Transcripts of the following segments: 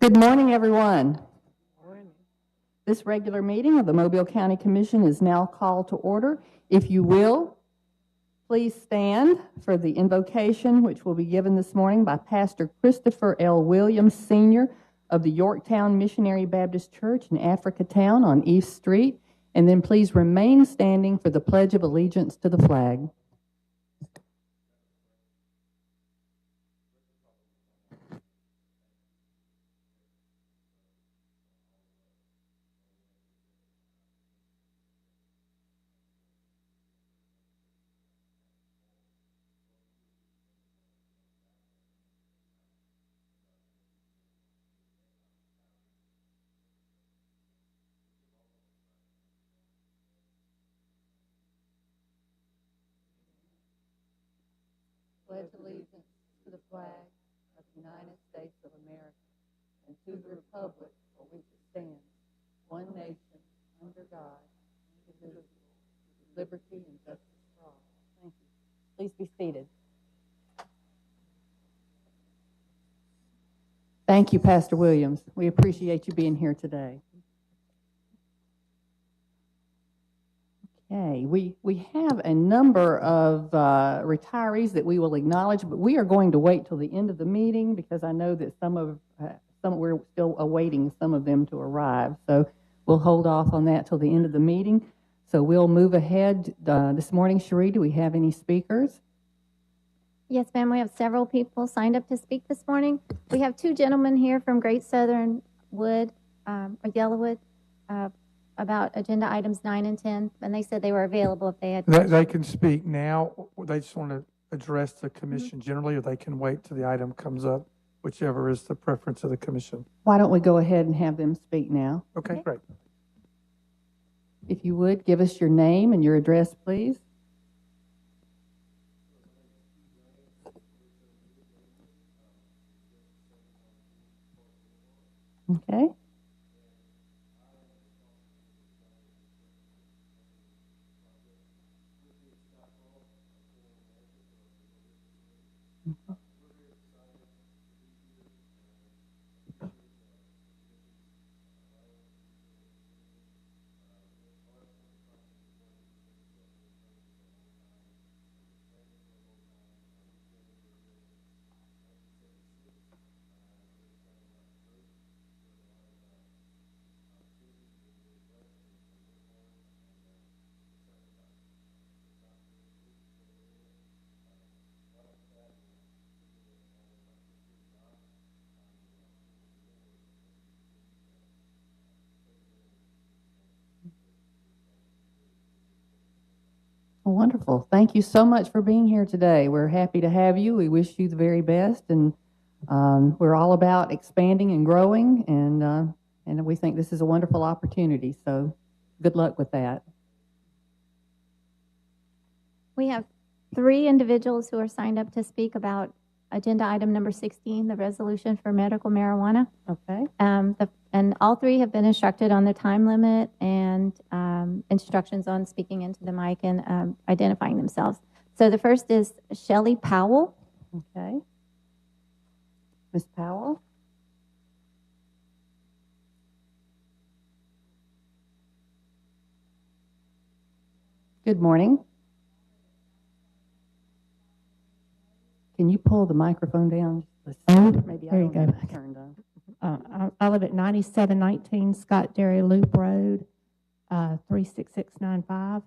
Good morning, everyone. This regular meeting of the Mobile County Commission is now called to order. If you will, please stand for the invocation, which will be given this morning by Pastor Christopher L. Williams, Sr. of the Yorktown Missionary Baptist Church in Africatown on East Street. And then please remain standing for the Pledge of Allegiance to the flag. Pledge allegiance to the flag of the United States of America and to the republic for which it stands, one nation, under God, indivisible, with liberty and justice for all. Thank you. Please be seated. Thank you, Pastor Williams. We appreciate you being here today. Okay, we have a number of retirees that we will acknowledge, but we are going to wait till the end of the meeting because I know that we're still awaiting some of them to arrive. So we'll hold off on that till the end of the meeting. So we'll move ahead this morning. Cherie, do we have any speakers? Yes, ma'am. We have several people signed up to speak this morning. We have two gentlemen here from Great Southern Wood or Yellowwood. About agenda items 9 and 10, and they said they were available if they had. They can speak now. They just want to address the commission generally, or they can wait till the item comes up, whichever is the preference of the commission. Why don't we go ahead and have them speak now? Okay, great. If you would, give us your name and your address, please. Okay. Well, wonderful. Thank you so much for being here today. We're happy to have you. We wish you the very best, and we're all about expanding and growing, and we think this is a wonderful opportunity. So good luck with that. We have 3 individuals who are signed up to speak about agenda item number 16, the resolution for medical marijuana. Okay. And all 3 have been instructed on the time limit and instructions on speaking into the mic and identifying themselves. So the first is Shelley Powell. Okay. Ms. Powell. Good morning. Can you pull the microphone down? Maybe there you go. Turned on. I live at 9719 Scott Dairy Loop Road, 36695.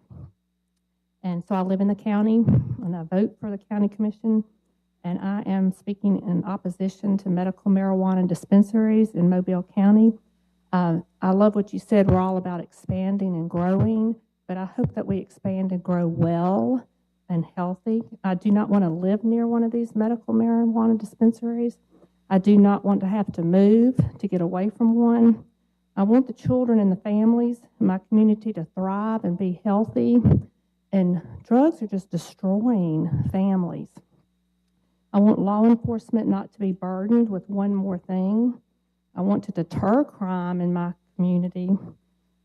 And so I live in the county, and I vote for the county commission. And I am speaking in opposition to medical marijuana dispensaries in Mobile County. I love what you said. We're all about expanding and growing, but I hope that we expand and grow well and healthy. I do not want to live near one of these medical marijuana dispensaries. I do not want to have to move to get away from one. I want the children and the families in my community to thrive and be healthy. And drugs are just destroying families. I want law enforcement not to be burdened with one more thing. I want to deter crime in my community.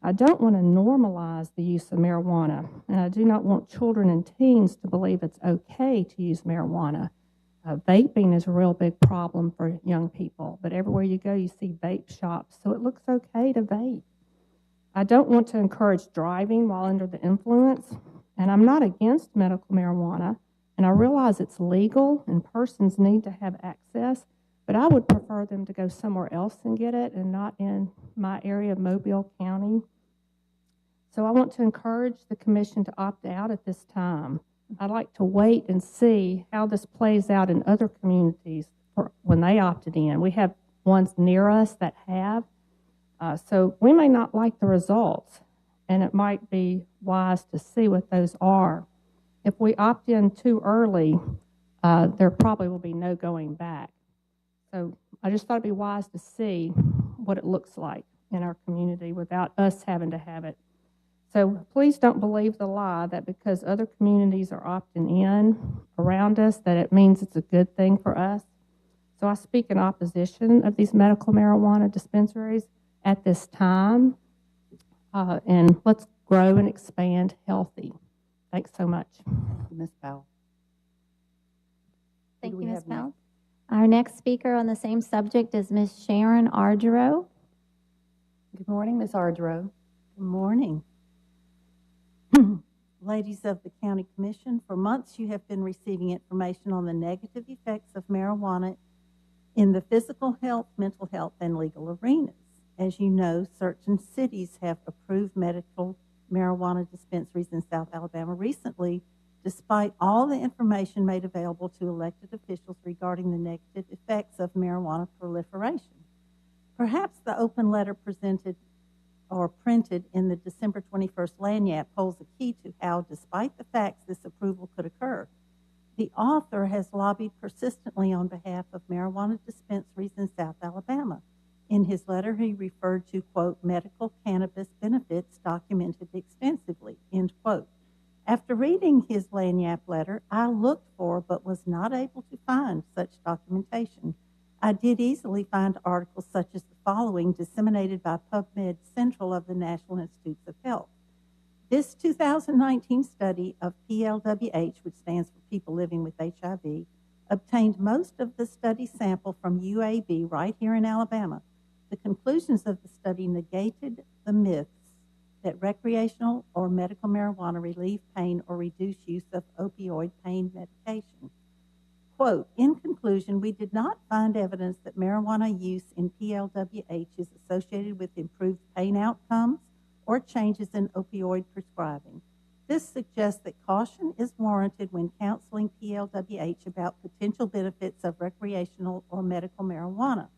I don't want to normalize the use of marijuana, and I do not want children and teens to believe it's okay to use marijuana. Vaping is a real big problem for young people, but everywhere you go, you see vape shops, so it looks okay to vape. I don't want to encourage driving while under the influence, and I'm not against medical marijuana, and I realize it's legal and persons need to have access, but I would prefer them to go somewhere else and get it and not in my area of Mobile County. So I want to encourage the commission to opt out at this time. I'd like to wait and see how this plays out in other communities when they opted in. We have ones near us that have. So we may not like the results, and it might be wise to see what those are. If we opt in too early, there probably will be no going back. So I just thought it'd be wise to see what it looks like in our community without us having to have it. So please don't believe the lie that because other communities are opting in around us, that it means it's a good thing for us. So I speak in opposition of these medical marijuana dispensaries at this time, and let's grow and expand healthy. Thanks so much. Thank you, Ms. Powell. Thank do you, we Ms. have next? Powell. Our next speaker on the same subject is Ms. Sharon Ardero. Good morning, Ms. Ardero. Good morning. Ladies of the County Commission, for months you have been receiving information on the negative effects of marijuana in the physical health, mental health, and legal arenas. As you know, certain cities have approved medical marijuana dispensaries in South Alabama recently, despite all the information made available to elected officials regarding the negative effects of marijuana proliferation. Perhaps the open letter presented or printed in the December 21st Lagniappe holds a key to how, despite the facts, this approval could occur. The author has lobbied persistently on behalf of marijuana dispensaries in South Alabama. In his letter, he referred to, quote, medical cannabis benefits documented extensively, end quote. After reading his Lagniappe letter, I looked for but was not able to find such documentation. I did easily find articles such as the following disseminated by PubMed Central of the National Institutes of Health. This 2019 study of PLWH, which stands for People Living with HIV, obtained most of the study sample from UAB right here in Alabama. The conclusions of the study negated the myths that recreational or medical marijuana relieve pain or reduce use of opioid pain medication. Quote, in conclusion, we did not find evidence that marijuana use in PLWH is associated with improved pain outcomes or changes in opioid prescribing. This suggests that caution is warranted when counseling PLWH about potential benefits of recreational or medical marijuana.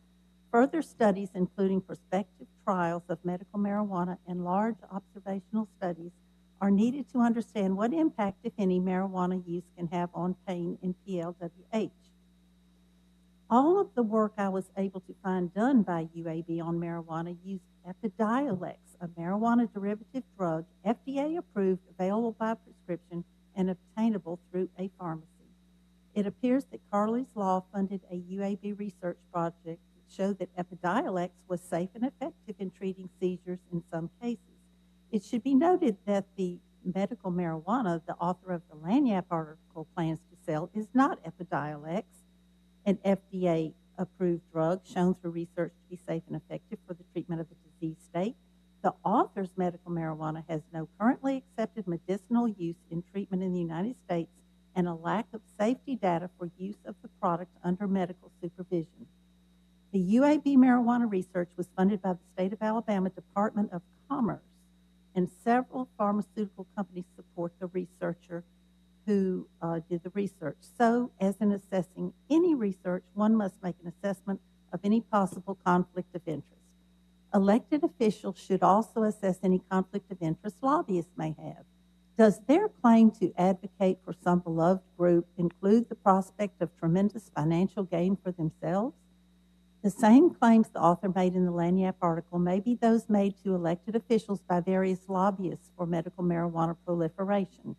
Further studies, including prospective trials of medical marijuana and large observational studies, are needed to understand what impact, if any, marijuana use can have on pain in PLWH. All of the work I was able to find done by UAB on marijuana used Epidiolex, a marijuana derivative drug, FDA approved, available by prescription, and obtainable through a pharmacy. It appears that Carley's Law funded a UAB research project that showed that Epidiolex was safe and effective in treating seizures in some cases. It should be noted that the medical marijuana the author of the Lagniappe article plans to sell is not Epidiolex, an FDA-approved drug shown through research to be safe and effective for the treatment of a disease state. The author's medical marijuana has no currently accepted medicinal use in treatment in the United States and a lack of safety data for use of the product under medical supervision. The UAB marijuana research was funded by the State of Alabama Department of Commerce, and several pharmaceutical companies support the researcher who did the research. So, as in assessing any research, one must make an assessment of any possible conflict of interest. Elected officials should also assess any conflict of interest lobbyists may have. Does their claim to advocate for some beloved group include the prospect of tremendous financial gain for themselves? The same claims the author made in the Lagniappe article may be those made to elected officials by various lobbyists for medical marijuana proliferation.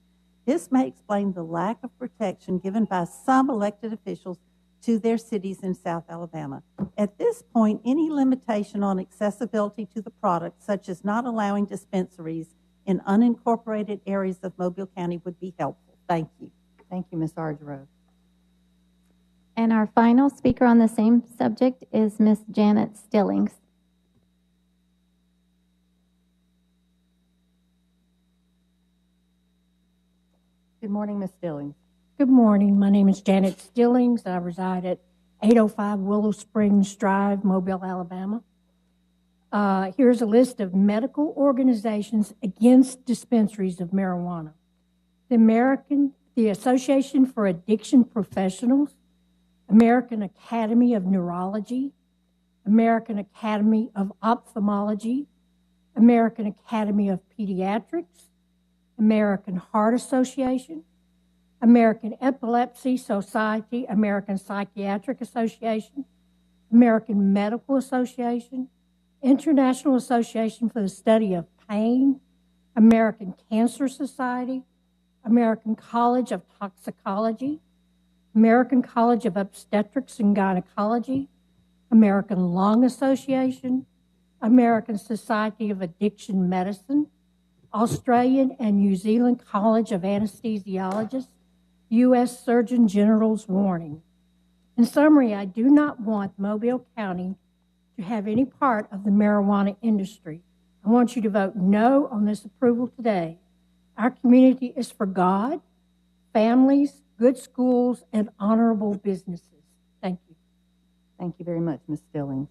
This may explain the lack of protection given by some elected officials to their cities in South Alabama. At this point, any limitation on accessibility to the product, such as not allowing dispensaries in unincorporated areas of Mobile County, would be helpful. Thank you. Thank you, Ms. Ardero. And our final speaker on the same subject is Miss Janet Stillings. Good morning, Ms. Stillings. Good morning. My name is Janet Stillings. I reside at 805 Willow Springs Drive, Mobile, Alabama. Here's a list of medical organizations against dispensaries of marijuana. The Association for Addiction Professionals, American Academy of Neurology, American Academy of Ophthalmology, American Academy of Pediatrics, American Heart Association, American Epilepsy Society, American Psychiatric Association, American Medical Association, International Association for the Study of Pain, American Cancer Society, American College of Toxicology, American College of Obstetrics and Gynecology, American Lung Association, American Society of Addiction Medicine, Australian and New Zealand College of Anesthesiologists, U.S. Surgeon General's warning. In summary, I do not want Mobile County to have any part of the marijuana industry. I want you to vote no on this approval today. Our community is for God, families, good schools, and honorable businesses. Thank you. Thank you very much, Ms. Stillings.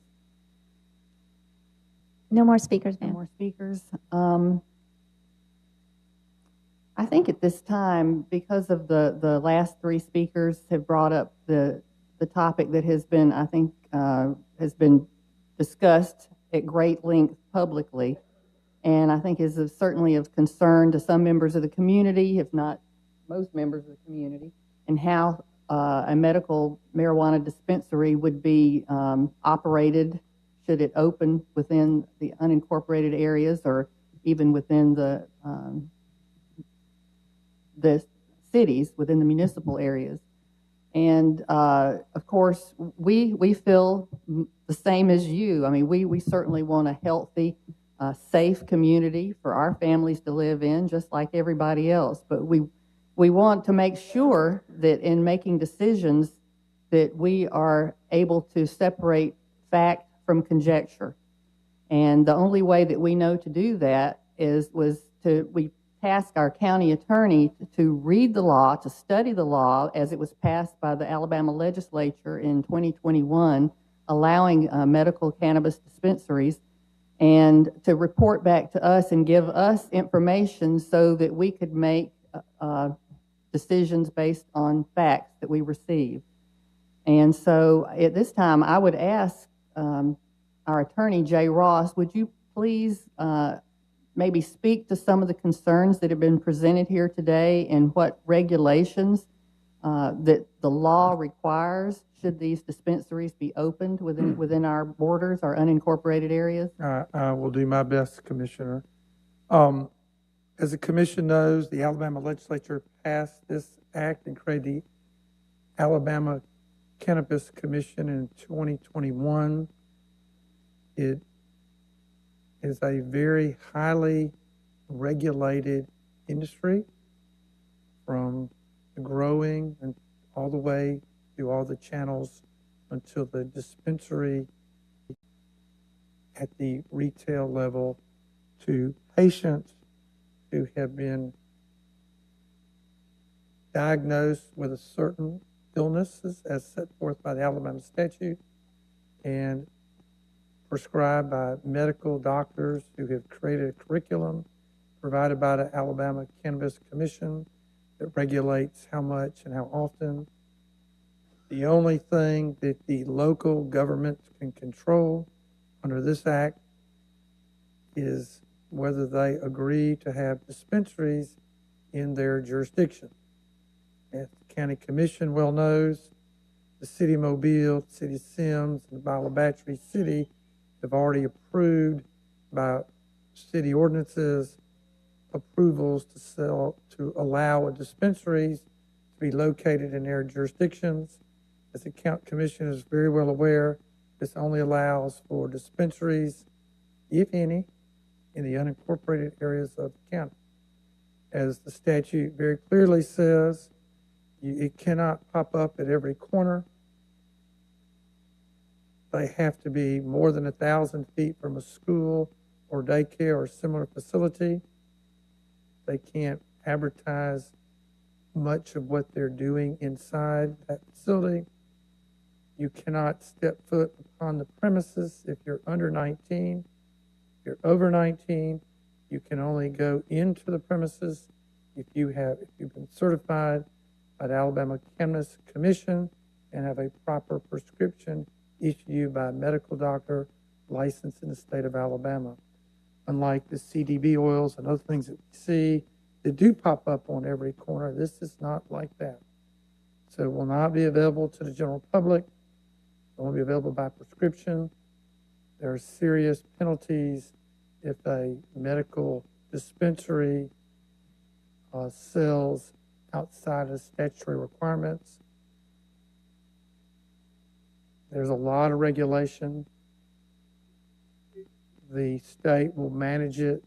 No more speakers, No ma'am. more speakers. I think at this time, because of the last three speakers have brought up the topic that has been, I think, has been discussed at great length publicly, and I think is certainly of concern to some members of the community, if not most members of the community, and how a medical marijuana dispensary would be operated should it open within the unincorporated areas or even within the cities, within the municipal areas. And of course, we feel the same as you. I mean, we certainly want a healthy, safe community for our families to live in, just like everybody else. But we want to make sure that in making decisions that we are able to separate fact from conjecture. And the only way that we know to do that we task our county attorney to read the law, to study the law as it was passed by the Alabama legislature in 2021, allowing medical cannabis dispensaries, and to report back to us and give us information so that we could make decisions based on facts that we receive. And so at this time, I would ask our attorney, Jay Ross, would you please maybe speak to some of the concerns that have been presented here today and what regulations that the law requires should these dispensaries be opened within our borders, our unincorporated areas? I will do my best, Commissioner. As the commission knows, the Alabama legislature passed this act and created the Alabama Cannabis Commission in 2021. It is a very highly regulated industry, from the growing and all the way through all the channels until the dispensary at the retail level to patients who have been diagnosed with a certain illnesses as set forth by the Alabama statute and prescribed by medical doctors who have created a curriculum provided by the Alabama Cannabis Commission that regulates how much and how often. The only thing that the local government can control under this act is whether they agree to have dispensaries in their jurisdiction. As the county commission well knows, the city of Mobile, the city of Sims, and the Bala Battery City have already approved by city ordinances approvals to allow dispensaries to be located in their jurisdictions. As the county commission is very well aware, this only allows for dispensaries, if any, in the unincorporated areas of the county. As the statute very clearly says, it cannot pop up at every corner. They have to be more than 1,000 feet from a school or daycare or similar facility. They can't advertise much of what they're doing inside that facility. You cannot step foot upon the premises if you're under 19. If you're over 19, you can only go into the premises if you've been certified by the Alabama Cannabis Commission and have a proper prescription issued you by a medical doctor licensed in the state of Alabama. Unlike the CDB oils and other things that we see that do pop up on every corner, this is not like that. So it will not be available to the general public. It won't be available by prescription. There are serious penalties if a medical dispensary sells outside of statutory requirements. There's a lot of regulation. The state will manage it.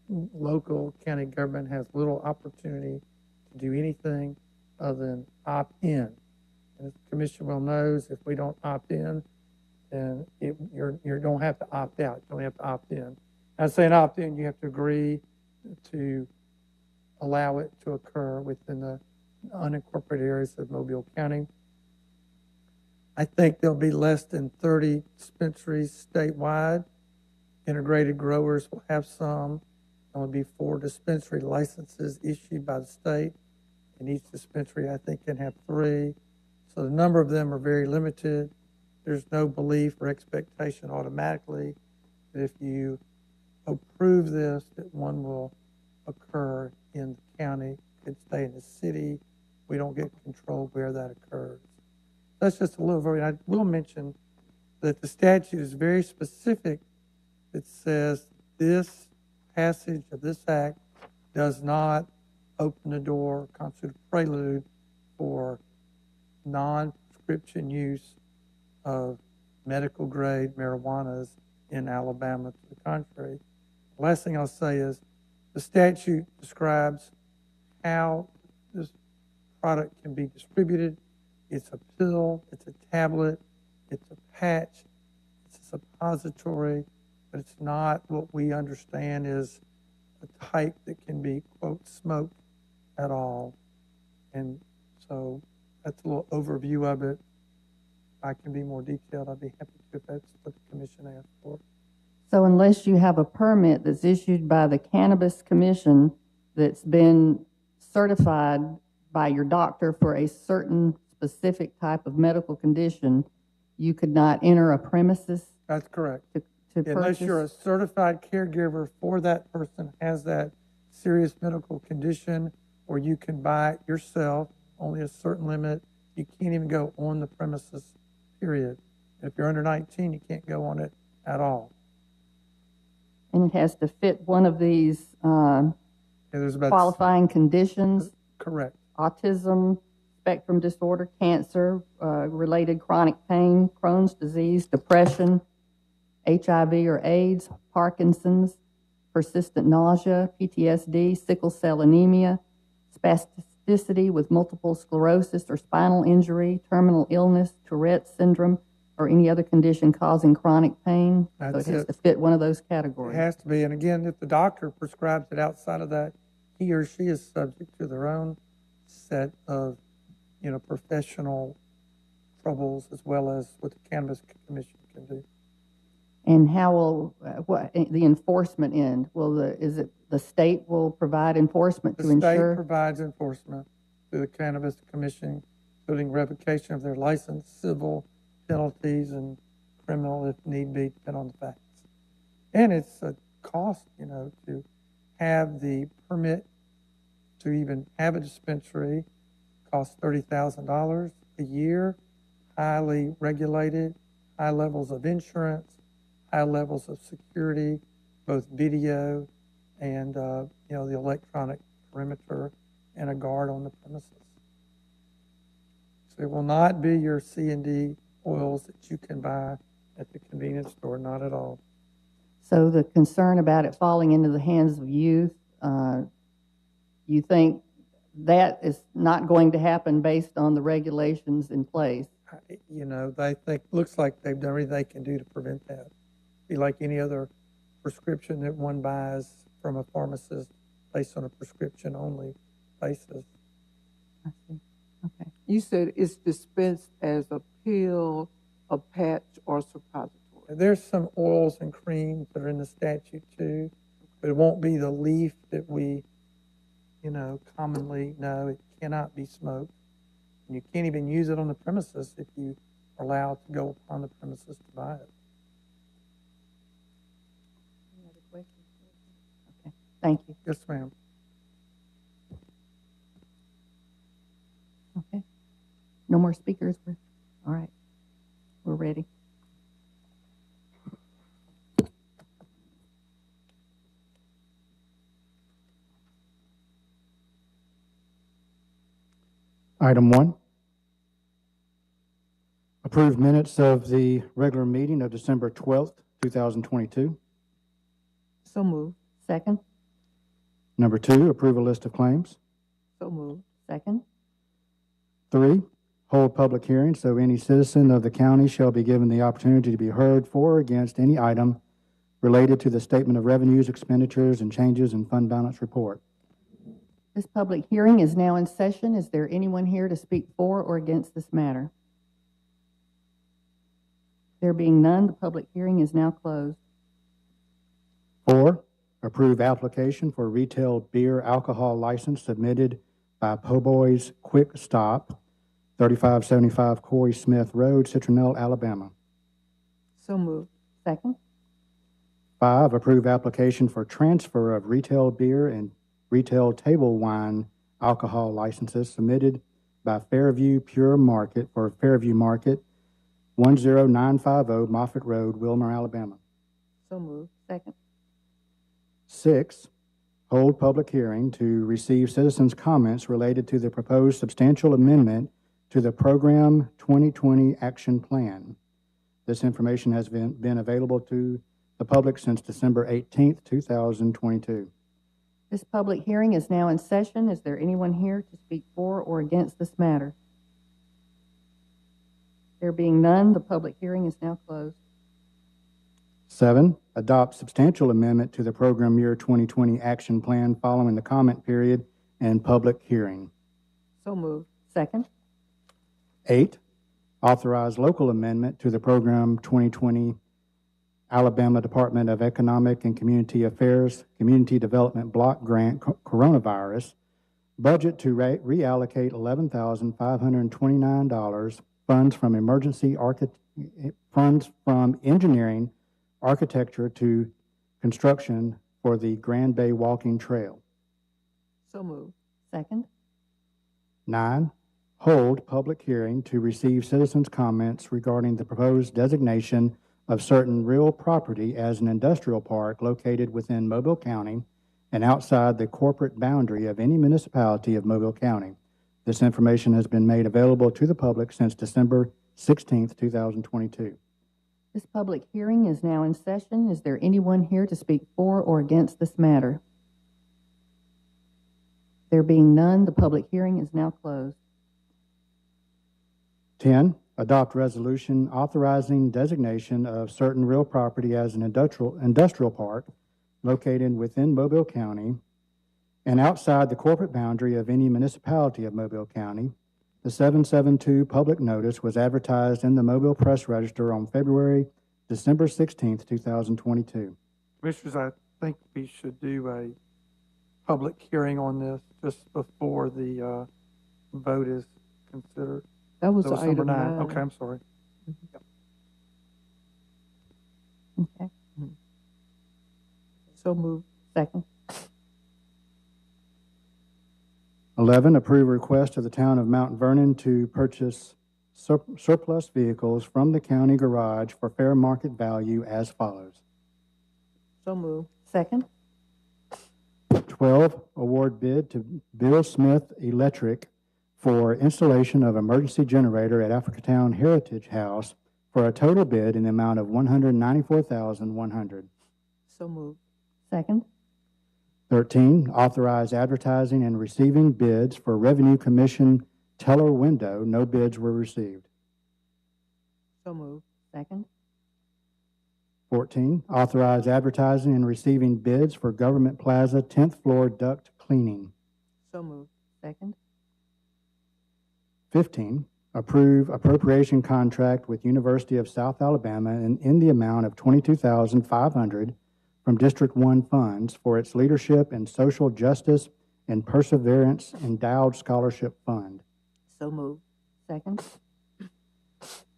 Local county government has little opportunity to do anything other than opt in. And as the commission well knows, if we don't opt in, then you don't have to opt out. You only have to opt in. I'm saying opt in, you have to agree to allow it to occur within the unincorporated areas of Mobile County. I think there'll be less than 30 dispensaries statewide. Integrated growers will have some. There will be 4 dispensary licenses issued by the state, and each dispensary, I think, can have 3. So the number of them are very limited. There's no belief or expectation automatically that if you approve this, that one will occur in the county, could stay in the city. We don't get control where that occurs. That's just a little very, I will mention that the statute is very specific. It says this passage of this act does not open the door, constitute a prelude for non-prescription use of medical grade marijuanas in Alabama. To the contrary, the last thing I'll say is the statute describes how this product can be distributed. It's a pill, it's a tablet, it's a patch, it's a suppository, but it's not what we understand is a type that can be, quote, smoked at all. And so that's a little overview of it. If I can be more detailed, I'd be happy to if that's what the commission asked for. So unless you have a permit that's issued by the Cannabis Commission that's been certified by your doctor for a certain specific type of medical condition, you could not enter a premises That's correct. to Unless purchase? you're a certified caregiver for that person, has that serious medical condition, or you can buy it yourself, only a certain limit. You can't even go on the premises, period. If you're under 19, you can't go on it at all. And it has to fit one of these There's about qualifying conditions: correct. autism, spectrum disorder, cancer, related chronic pain, Crohn's disease, depression, HIV or AIDS, Parkinson's, persistent nausea, PTSD, sickle cell anemia, spasticity with multiple sclerosis or spinal injury, terminal illness, Tourette's syndrome, or any other condition causing chronic pain. So That's it has it. to fit one of those It categories. has to be. And again, if the doctor prescribes it outside of that, he or she is subject to their own set of, professional troubles as well as what the Cannabis Commission can do. And how will the enforcement end? Is it the state will provide enforcement The to state ensure? provides enforcement through the Cannabis Commission, including revocation of their license, civil penalties, and criminal if need be, depending on the facts. And it's a cost, to have the permit to even have a dispensary. Costs $30,000 a year, highly regulated, high levels of insurance, high levels of security, both video and, the electronic perimeter and a guard on the premises. So it will not be your C&D oils that you can buy at the convenience store, not at all. So the concern about it falling into the hands of youth, you think that is not going to happen based on the regulations in place? You know, they think, looks like they've done everything they can do to prevent that. Be like any other prescription that one buys from a pharmacist based on a prescription only basis. I see. Okay. You said it's dispensed as a pill, a patch, or suppository. There's some oils and creams that are in the statute too, but it won't be the leaf that we, you know, commonly know. It cannot be smoked. And you can't even use it on the premises if you are allowed to go upon the premises to buy it. Any other questions? Okay. Thank you. Yes, ma'am. Okay. No more speakers? All right. We're ready. Item 1, approve minutes of the regular meeting of December 12th, 2022. So moved. Second? Number 2, approve a list of claims. So moved. Second? 3, hold public hearings so any citizen of the county shall be given the opportunity to be heard for or against any item related to the statement of revenues, expenditures, and changes in fund balance report. This public hearing is now in session. Is there anyone here to speak for or against this matter? There being none, the public hearing is now closed. 4, approve application for retail beer alcohol license submitted by Po' Boys Quick Stop, 3575 Corey Smith Road, Citronelle, Alabama. So moved. Second? 5, approve application for transfer of retail beer and retail table wine alcohol licenses submitted by Fairview Pure Market for Fairview Market, 10950 Moffett Road, Wilmer, Alabama. So moved. Second? 6, hold public hearing to receive citizens' comments related to the proposed substantial amendment to the Program 2020 Action Plan. This information has been available to the public since December 18th, 2022. This public hearing is now in session. Is there anyone here to speak for or against this matter? There being none, the public hearing is now closed. 7, adopt substantial amendment to the Program Year 2020 Action Plan following the comment period and public hearing. So moved. Second? 8, authorize local amendment to the Program 2020 Alabama Department of Economic and Community Affairs Community Development Block Grant Coronavirus budget to reallocate $11,529 funds from engineering, architecture to construction for the Grand Bay Walking Trail. So moved. Second? 9, hold public hearing to receive citizens' comments regarding the proposed designation of certain real property as an industrial park located within Mobile County and outside the corporate boundary of any municipality of Mobile County. This information has been made available to the public since December 16th, 2022. This public hearing is now in session. Is there anyone here to speak for or against this matter? There being none, the public hearing is now closed. 10, adopt resolution authorizing designation of certain real property as an industrial park located within Mobile County and outside the corporate boundary of any municipality of Mobile County. The 772 public notice was advertised in the Mobile Press Register on December 16th, 2022. Commissioners, I think we should do a public hearing on this just before the vote is considered. That was That was item number 9. 9. Okay, I'm sorry. Okay. So moved. Second? 11, approve a request of the town of Mount Vernon to purchase surplus vehicles from the county garage for fair market value as follows. So moved. Second? 12, award bid to Bill Smith Electric for installation of emergency generator at Africatown Heritage House for a total bid in the amount of $194,100. So moved. Second? 13, authorize advertising and receiving bids for Revenue Commission teller window. No bids were received. So moved. Second. 14, authorize advertising and receiving bids for Government Plaza 10th floor duct cleaning. So moved. Second. 15, approve appropriation contract with University of South Alabama in the amount of $22,500 from District 1 funds for its Leadership in Social Justice and Perseverance Endowed Scholarship Fund. So moved. Second.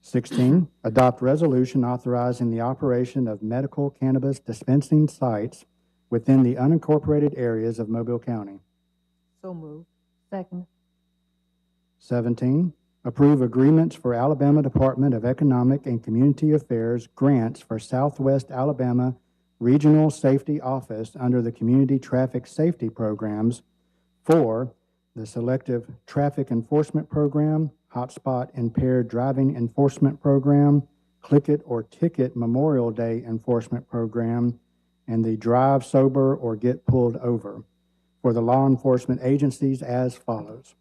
16, adopt resolution authorizing the operation of medical cannabis dispensing sites within the unincorporated areas of Mobile County. So moved. Second. 17, approve agreements for Alabama Department of Economic and Community Affairs grants for Southwest Alabama Regional Safety Office under the Community Traffic Safety Programs for the Selective Traffic Enforcement Program, Hotspot Impaired Driving Enforcement Program, Click It or Ticket Memorial Day Enforcement Program, and the Drive Sober or Get Pulled Over for the law enforcement agencies as follows.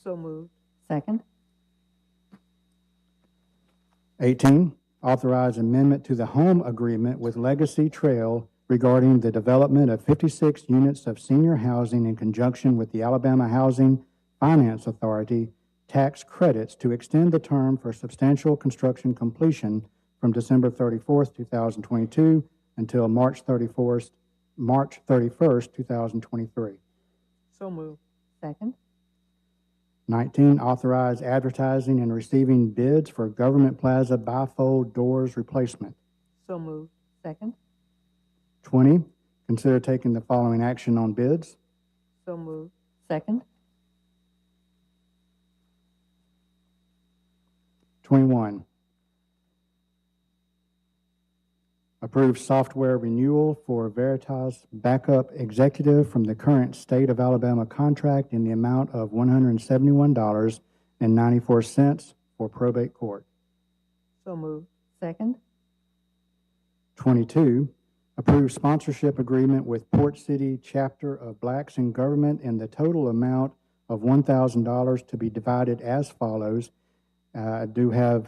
So moved. Second. 18, authorize amendment to the home agreement with Legacy Trail regarding the development of 56 units of senior housing in conjunction with the Alabama Housing Finance Authority tax credits to extend the term for substantial construction completion from December 34th, 2022 until March 31st, 2023. So moved. Second. 19, authorize advertising and receiving bids for Government Plaza bifold doors replacement. So moved. Second. 20, consider taking the following action on bids. So moved. Second. 21, approve software renewal for Veritas Backup Executive from the current State of Alabama contract in the amount of $171.94 for probate court. So moved. Second. 22, approve sponsorship agreement with Port City Chapter of Blacks in Government in the total amount of $1,000 to be divided as follows. I do have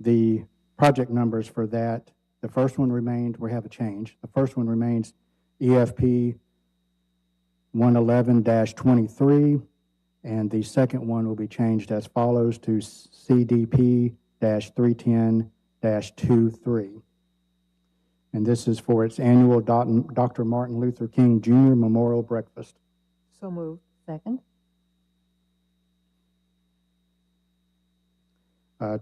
the project numbers for that. The first one remained, we have a change. The first one remains EFP 111-23, and the second one will be changed as follows to CDP-310-23. And this is for its annual Dr. Martin Luther King Jr. Memorial Breakfast. So moved. Second.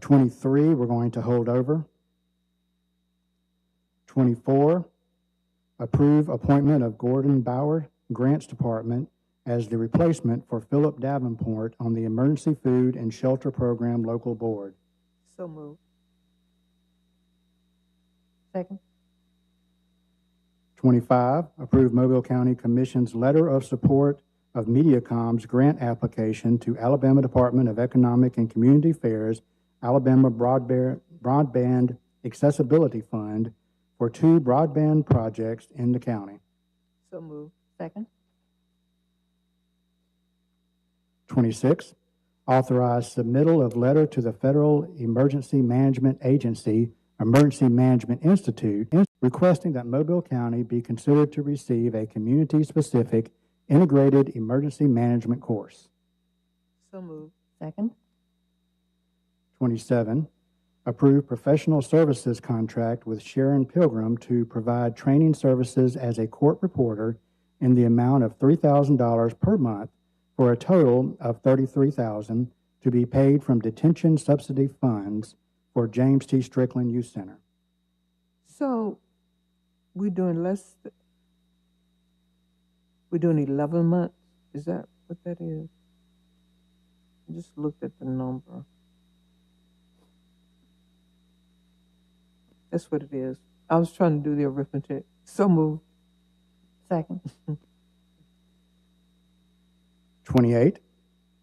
23, we're going to hold over. 24, approve appointment of Gordon Bauer, Grants Department, as the replacement for Philip Davenport on the Emergency Food and Shelter Program Local Board. So moved. Second. 25, approve Mobile County Commission's letter of support of Mediacom's grant application to Alabama Department of Economic and Community Affairs, Alabama Broadband Accessibility Fund for 2 broadband projects in the county. So moved. Second. 26, authorize submittal of letter to the Federal Emergency Management Agency, Emergency Management Institute, requesting that Mobile County be considered to receive a community-specific integrated emergency management course. So moved. Second. 27, approve professional services contract with Sharon Pilgrim to provide training services as a court reporter in the amount of $3,000 per month for a total of $33,000 to be paid from detention subsidy funds for James T. Strickland Youth Center. So we're doing we're doing 11 months. Is that what that is? I just looked at the number. That's what it is. I was trying to do the arithmetic. So moved. Second. 28,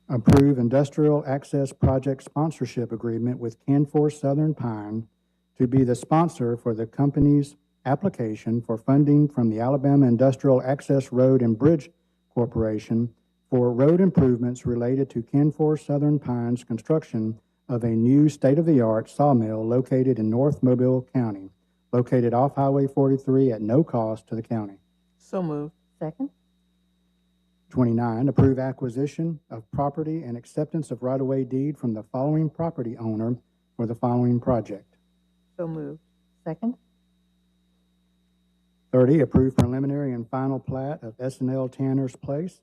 approve industrial access project sponsorship agreement with Canfor Southern Pine to be the sponsor for the company's application for funding from the Alabama Industrial Access Road and Bridge Corporation for road improvements related to Canfor Southern Pine's construction of a new state-of-the-art sawmill located in North Mobile County, located off Highway 43 at no cost to the county. So moved. Second. 29, approve acquisition of property and acceptance of right-of-way deed from the following property owner for the following project. So moved. Second. 30, approve preliminary and final plat of S&L Tanner's Place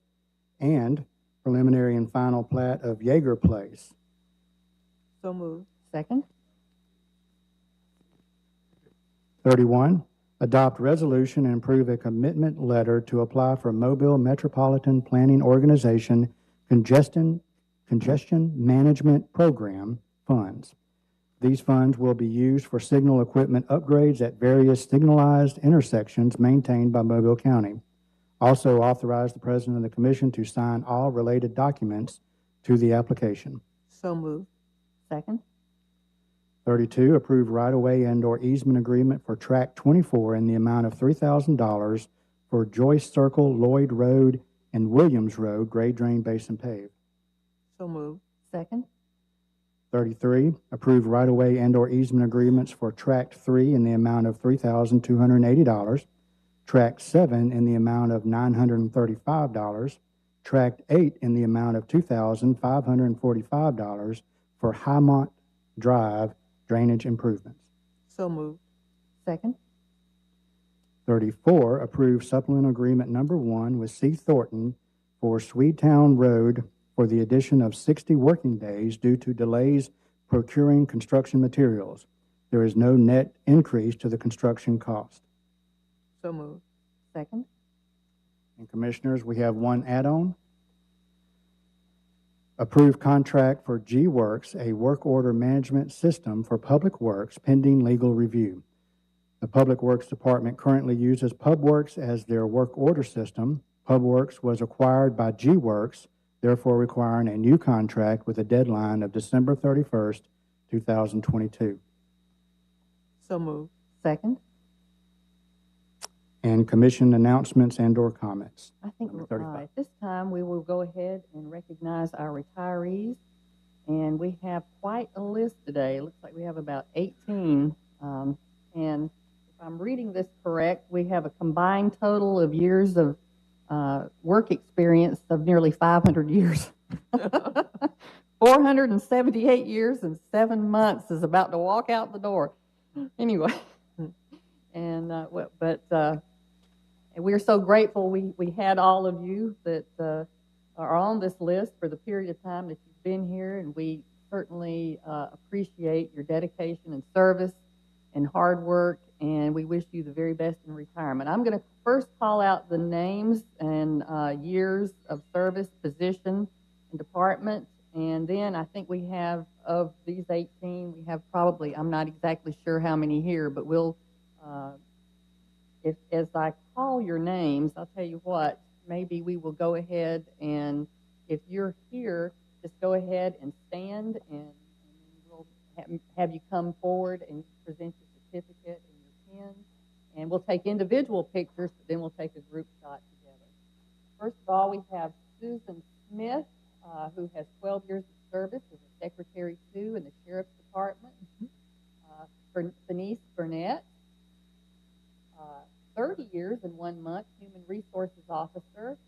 and preliminary and final plat of Yeager Place. So moved. Second. 31, adopt resolution and approve a commitment letter to apply for Mobile Metropolitan Planning Organization Congestion Management Program funds. These funds will be used for signal equipment upgrades at various signalized intersections maintained by Mobile County. Also authorize the President of the Commission to sign all related documents to the application. So moved. Second. 32, approve right-of-way and/or easement agreement for Track 24 in the amount of $3,000 for Joyce Circle, Lloyd Road, and Williams Road, grade drain basin pave. So moved. Second. 33, approve right-of-way and/or easement agreements for Tract 3 in the amount of $3,280, Tract 7 in the amount of $935, Tract 8 in the amount of $2,545 for Highmont Drive drainage improvements. So moved. Second. 34, approve supplemental agreement number 1 with C. Thornton for Swedetown Road for the addition of 60 working days due to delays procuring construction materials. There is no net increase to the construction cost. So moved. Second. And Commissioners, we have one add-on. Approve contract for G-Works, a work order management system for Public Works pending legal review. The Public Works Department currently uses PubWorks as their work order system. PubWorks was acquired by G-Works, therefore requiring a new contract with a deadline of December 31st, 2022. So moved. Second. And Commission announcements and/or comments. I think Number 35. at this time, we will go ahead and recognize our retirees. And we have quite a list today. It looks like we have about 18. And if I'm reading this correct, we have a combined total of years of work experience of nearly 500 years. 478 years and 7 months is about to walk out the door. Anyway, and and we are so grateful we had all of you that are on this list for the period of time that you've been here, and we certainly appreciate your dedication and service and hard work, and we wish you the very best in retirement. I'm going to first call out the names and years of service, position, and department, and then I think we have, of these 18, we have probably, I'm not exactly sure how many here, but we'll, as I call your names, I'll tell you what, maybe we will go ahead and if you're here, just go ahead and stand, and we'll have you come forward and present your certificate and your pen. And we'll take individual pictures, but then we'll take a group shot together. First of all, we have Susan Smith, who has 12 years of service as a Secretary 2 in the Sheriff's Department. Denise Burnett, 30 years and 1 month, Human Resources Officer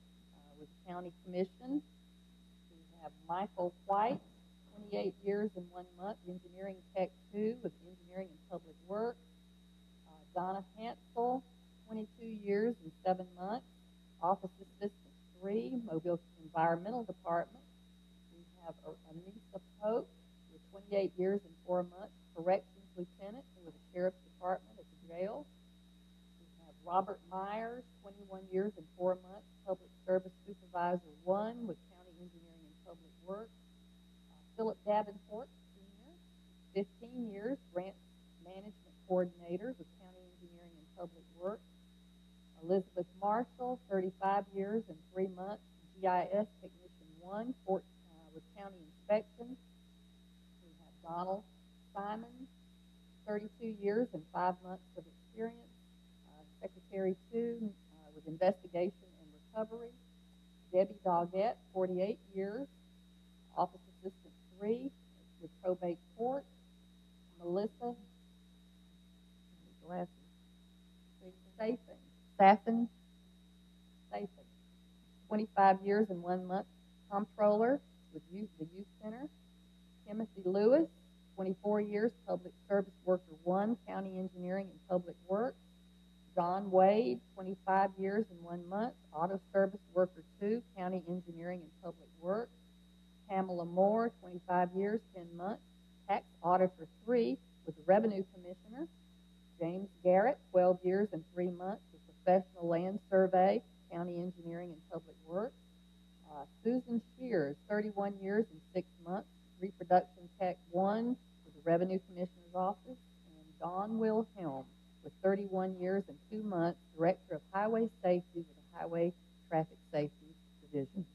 with the County Commission. We have Michael White, 28 years and 1 month, Engineering Tech 2 with Engineering and Public Works. Donna Hansel, 22 years and 7 months, Office Assistant 3, Mobile Environmental Department. We have Anissa Pope with 28 years and 4 months, Corrections Lieutenant with the Sheriff's Department at the jail. We have Robert Myers, 21 years and 4 months, Public Service Supervisor 1 with County Engineering and Public Works. Philip Davenport, Sr., 15 years, Grant Management Coordinator with County Engineering and Public Works. Elizabeth Marshall, 35 years and 3 months, GIS Technician 1 with County Inspection. We have Donald Simon, 32 years and 5 months of experience, Secretary 2 with Investigation and Recovery. Debbie Doggett, 48 years, Office Assistant 3, with probate court. Melissa, glasses, Saffin, 25 years and 1 month comptroller with the youth center. Timothy Lewis, 24 years, public service worker 1, county engineering and public works. John Wade, 25 years and 1 month, auto service worker 2, county engineering and public works. Pamela Moore, 25 years, 10 months, tax auditor 3 with the revenue commissioner. James Garrett, 12 years and 3 months with professional land survey, county engineering and public works. Susan Shears, 31 years and 6 months, reproduction tech 1 with the revenue commissioner's office. And Don Wilhelm, with 31 years and 2 months, director of highway safety with the highway traffic safety division.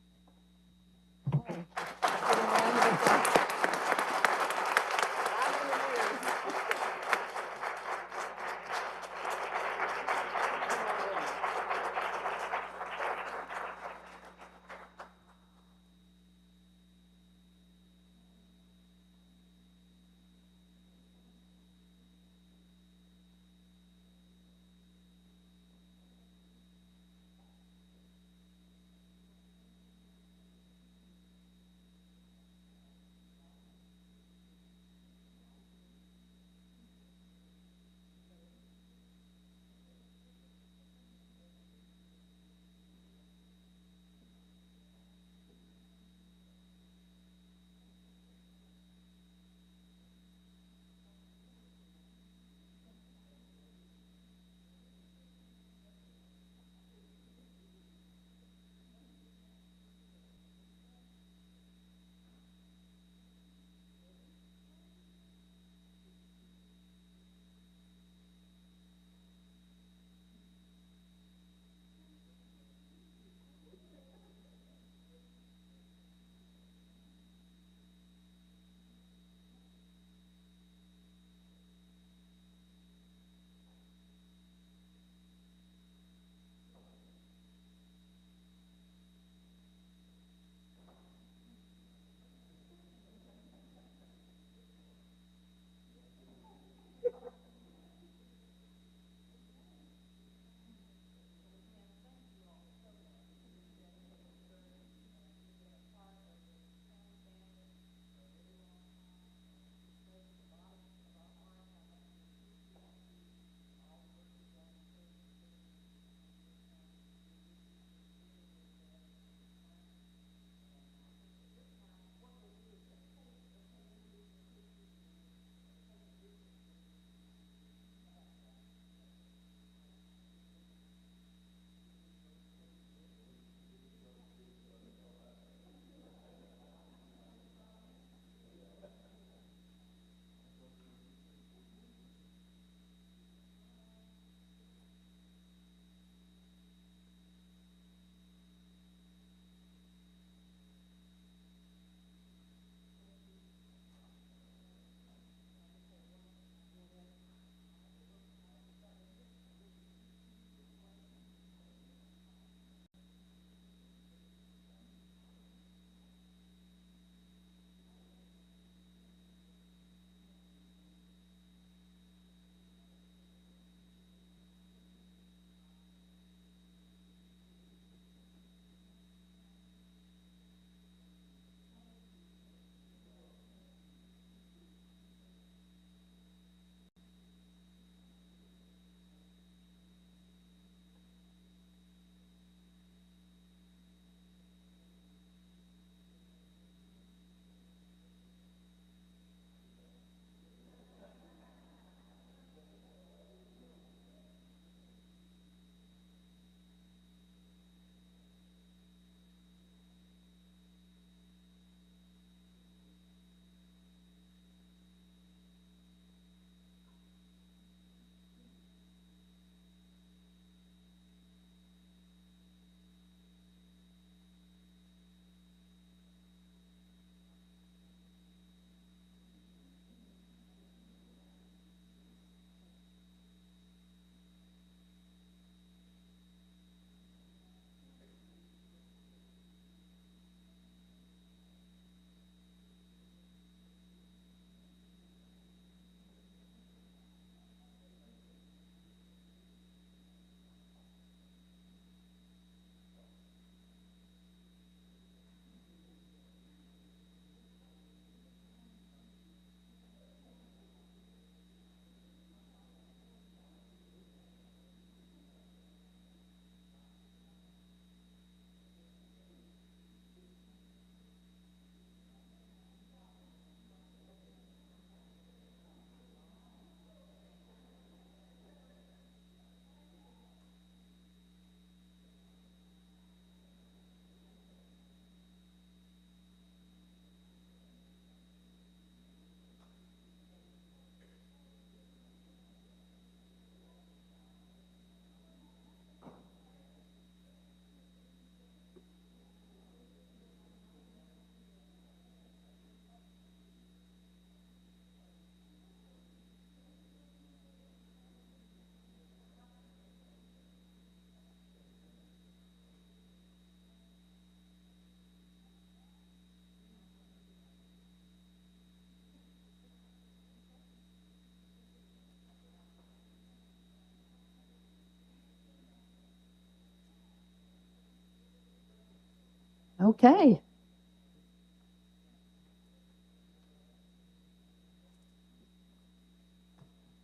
Okay.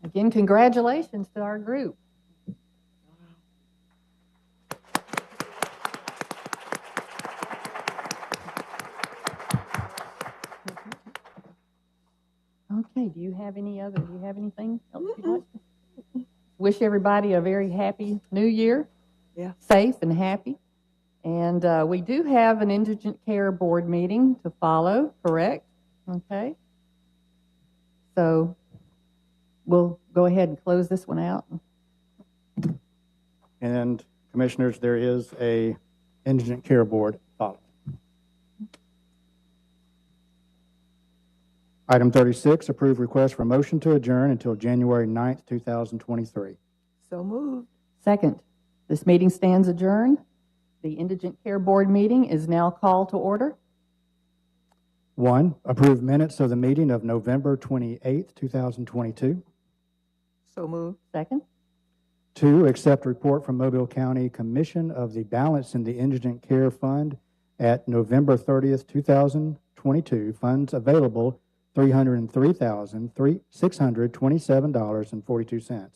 Again, congratulations to our group. Okay, do you have anything else you'd like to? Wish everybody a very happy new year. Yeah. Safe and happy. And we do have an Indigent Care Board meeting to follow, correct? Okay. So we'll go ahead and close this one out. And Commissioners, there is a Indigent Care Board following. Item 36, approve request for motion to adjourn until January 9th, 2023. So moved. Second, this meeting stands adjourned. The Indigent Care Board meeting is now called to order. 1, approve minutes of the meeting of November 28th, 2022. So moved. Second, 2, accept report from Mobile County Commission of the balance in the Indigent Care Fund at November 30th, 2022. Funds available, $303,627.42.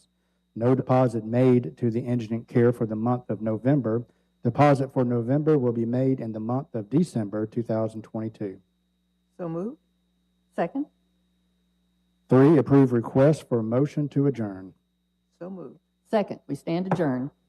No deposit made to the Indigent Care for the month of November. Deposit for November will be made in the month of December 2022. So moved. second, 3, approve request for motion to adjourn. So moved. second. We stand adjourned.